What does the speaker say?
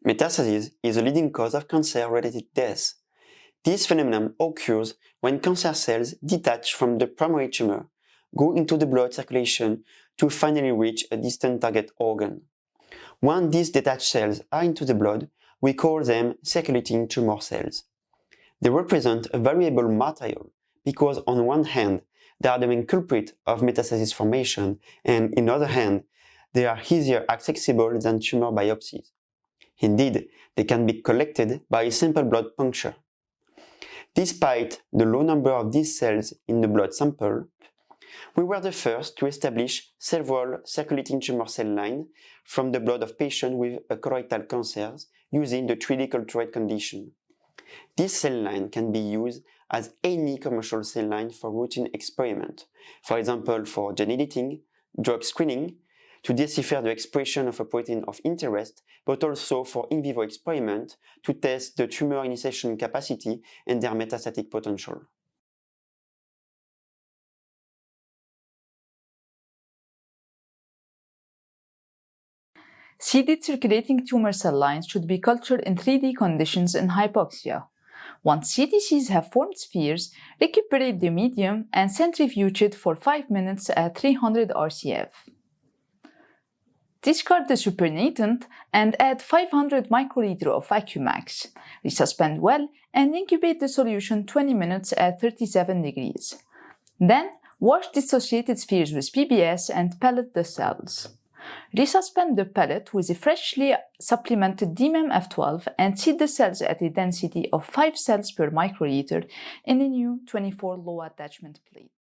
Metastasis is a leading cause of cancer-related death. This phenomenon occurs when cancer cells detach from the primary tumor, go into the blood circulation to finally reach a distant target organ. When these detached cells are into the blood, we call them circulating tumor cells. They represent a valuable material because on one hand, they are the main culprit of metastasis formation, and on the other hand, they are easier accessible than tumor biopsies. Indeed, they can be collected by a simple blood puncture. Despite the low number of these cells in the blood sample, we were the first to establish several circulating tumor cell lines from the blood of patients with colorectal cancers using the 3D cultured condition. This cell line can be used as any commercial cell line for routine experiment, for example for gene editing, drug screening, to decipher the expression of a protein of interest, but also for in vivo experiment to test the tumor initiation capacity and their metastatic potential. Seeded circulating tumor cell lines should be cultured in 3D conditions in hypoxia. Once CTCs have formed spheres, recuperate the medium and centrifuge it for 5 minutes at 300 RCF. Discard the supernatant and add 500 microliter of Vacuumax. Resuspend well and incubate the solution 20 minutes at 37 degrees. Then, wash dissociated spheres with PBS and pellet the cells. Resuspend the pellet with a freshly supplemented DMEM-F12 and seed the cells at a density of 5 cells per microliter in a new 24 low attachment plate.